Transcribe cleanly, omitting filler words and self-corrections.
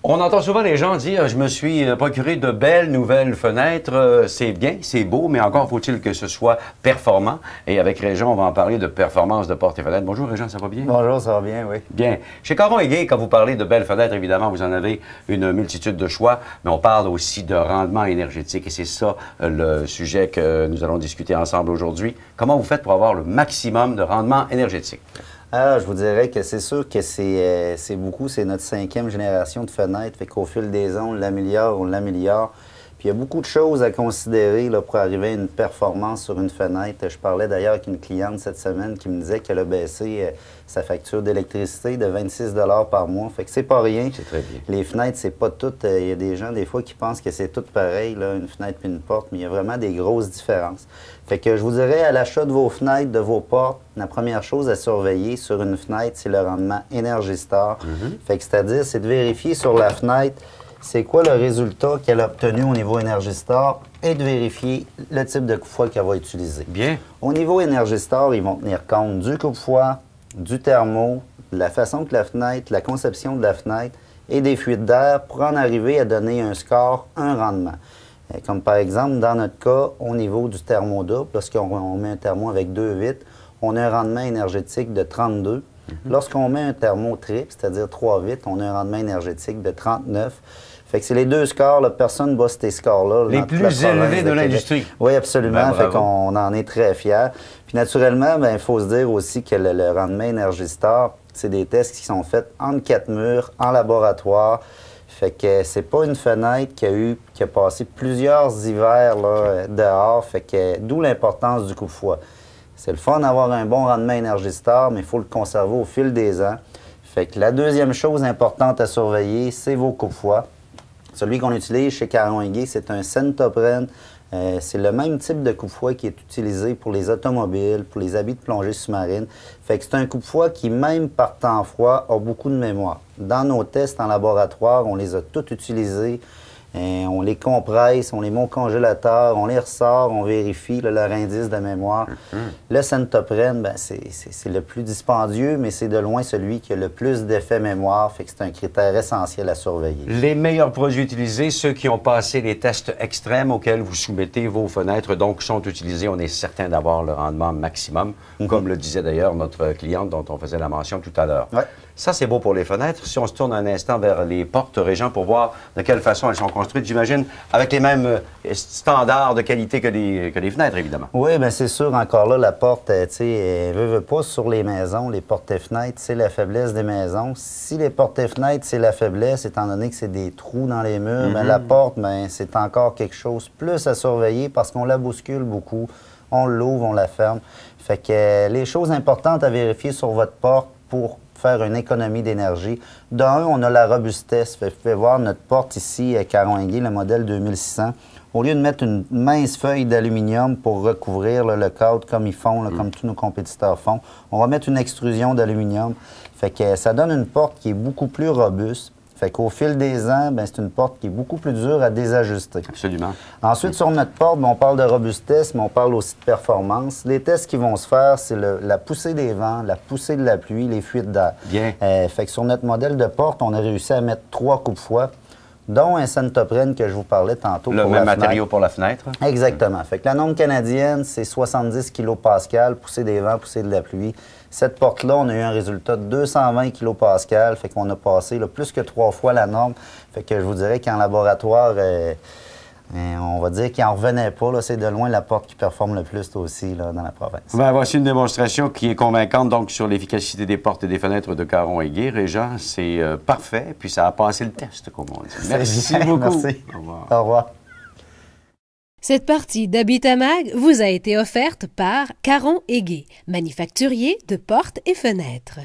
On entend souvent les gens dire « Je me suis procuré de belles nouvelles fenêtres. C'est bien, c'est beau, mais encore faut-il que ce soit performant. » Et avec Régent, on va en parler de performance de portes et fenêtres. Bonjour Régent, ça va bien? Bonjour, ça va bien, oui. Bien. Chez Caron & Gay, quand vous parlez de belles fenêtres, évidemment, vous en avez une multitude de choix, mais on parle aussi de rendement énergétique. Et c'est ça le sujet que nous allons discuter ensemble aujourd'hui. Comment vous faites pour avoir le maximum de rendement énergétique? Je vous dirais que c'est sûr que c'est beaucoup, c'est notre 5e génération de fenêtres, fait qu'au fil des ans, on l'améliore. Puis il y a beaucoup de choses à considérer là, pour arriver à une performance sur une fenêtre. Je parlais d'ailleurs avec une cliente cette semaine qui me disait qu'elle a baissé sa facture d'électricité de 26 $ par mois. Fait que c'est pas rien. C'est très bien. Les fenêtres, c'est pas tout. Il y a des gens, des fois, qui pensent que c'est tout pareil, là, une fenêtre puis une porte, mais il y a vraiment des grosses différences. Fait que je vous dirais, à l'achat de vos fenêtres, de vos portes, la première chose à surveiller sur une fenêtre, c'est le rendement Energy-Star. Fait que c'est-à-dire, c'est de vérifier sur la fenêtre c'est quoi le résultat qu'elle a obtenu au niveau Energy-Star et de vérifier le type de coupe-foie qu'elle va utiliser. Bien. Au niveau Energy-Star, ils vont tenir compte du coupe-foie, du thermo, de la façon que la fenêtre, la conception de la fenêtre et des fuites d'air pour en arriver à donner un score, un rendement. Comme par exemple, dans notre cas, au niveau du thermo double, lorsqu'on met un thermo avec 2 vitres, on a un rendement énergétique de 32. Lorsqu'on met un thermo triple, c'est-à-dire 3 vitres, on a un rendement énergétique de 39. Fait que c'est les deux scores, là, personne ne bat ces scores-là. Les plus élevés de l'industrie. Oui, absolument. Ben, fait qu'on en est très fiers. Puis naturellement, il faut se dire aussi que le rendement Energy-Star, c'est des tests qui sont faits entre 4 murs, en laboratoire. Fait que c'est pas une fenêtre qui a passé plusieurs hivers là, dehors. Fait que d'où l'importance du coupe-foie. C'est le fun d'avoir un bon rendement Energy-Star, mais il faut le conserver au fil des ans. Fait que la deuxième chose importante à surveiller, c'est vos coupe-foie. Celui qu'on utilise chez Caron & Gay, c'est un Centopren. C'est le même type de coupe-foie qui est utilisé pour les automobiles, pour les habits de plongée sous-marine. Fait que c'est un coupe-foie qui, même par temps froid, a beaucoup de mémoire. Dans nos tests en laboratoire, on les a tous utilisés. On les compresse, on les met au congélateur, on les ressort, on vérifie là, leur indice de mémoire. Le Centopren, c'est le plus dispendieux, mais c'est de loin celui qui a le plus d'effet mémoire, fait que c'est un critère essentiel à surveiller. Les meilleurs produits utilisés, ceux qui ont passé les tests extrêmes auxquels vous soumettez vos fenêtres, donc sont utilisés, on est certain d'avoir le rendement maximum, comme le disait d'ailleurs notre cliente dont on faisait la mention tout à l'heure. Ouais. Ça, c'est beau pour les fenêtres. Si on se tourne un instant vers les portes, Régent, pour voir de quelle façon elles sont construites, j'imagine, avec les mêmes standards de qualité que les fenêtres, évidemment. Oui, bien c'est sûr, encore là, la porte, tu sais, elle veut pas sur les maisons, les portes et fenêtres, c'est la faiblesse des maisons. Si les portes et fenêtres, c'est la faiblesse, étant donné que c'est des trous dans les murs, bien, la porte, bien, c'est encore quelque chose plus à surveiller parce qu'on la bouscule beaucoup, on l'ouvre, on la ferme. Fait que les choses importantes à vérifier sur votre porte pour faire une économie d'énergie. D'un, on a la robustesse. Vous pouvez voir notre porte ici, Caron & Gay, le modèle 2600. Au lieu de mettre une mince feuille d'aluminium pour recouvrir là, le cadre comme ils font, là, comme tous nos compétiteurs font, on va mettre une extrusion d'aluminium. Fait que ça donne une porte qui est beaucoup plus robuste. Fait qu'au fil des ans, c'est une porte qui est beaucoup plus dure à désajuster. Absolument. Ensuite, sur notre porte, on parle de robustesse, mais on parle aussi de performance. Les tests qui vont se faire, c'est la poussée des vents, la poussée de la pluie, les fuites d'air. Bien. Fait que sur notre modèle de porte, on a réussi à mettre 3 coupe-foie, dont un Centopren que je vous parlais tantôt. Le même matériau pour la fenêtre. Exactement. Fait que la norme canadienne, c'est 70 kPa, poussée des vents, poussée de la pluie. Cette porte-là, on a eu un résultat de 220 kPa, fait qu'on a passé là, plus que 3 fois la norme. Fait que je vous dirais qu'en laboratoire, on va dire qu'il n'en revenait pas. C'est de loin la porte qui performe le plus aussi là, dans la province. Ben, voici une démonstration qui est convaincante donc sur l'efficacité des portes et des fenêtres de Caron & Gay. Régent, c'est parfait, puis ça a passé le test, comme on dit. Merci beaucoup. Merci. Au revoir. Au revoir. Cette partie d'Habitamag vous a été offerte par Caron & Gay, manufacturier de portes et fenêtres.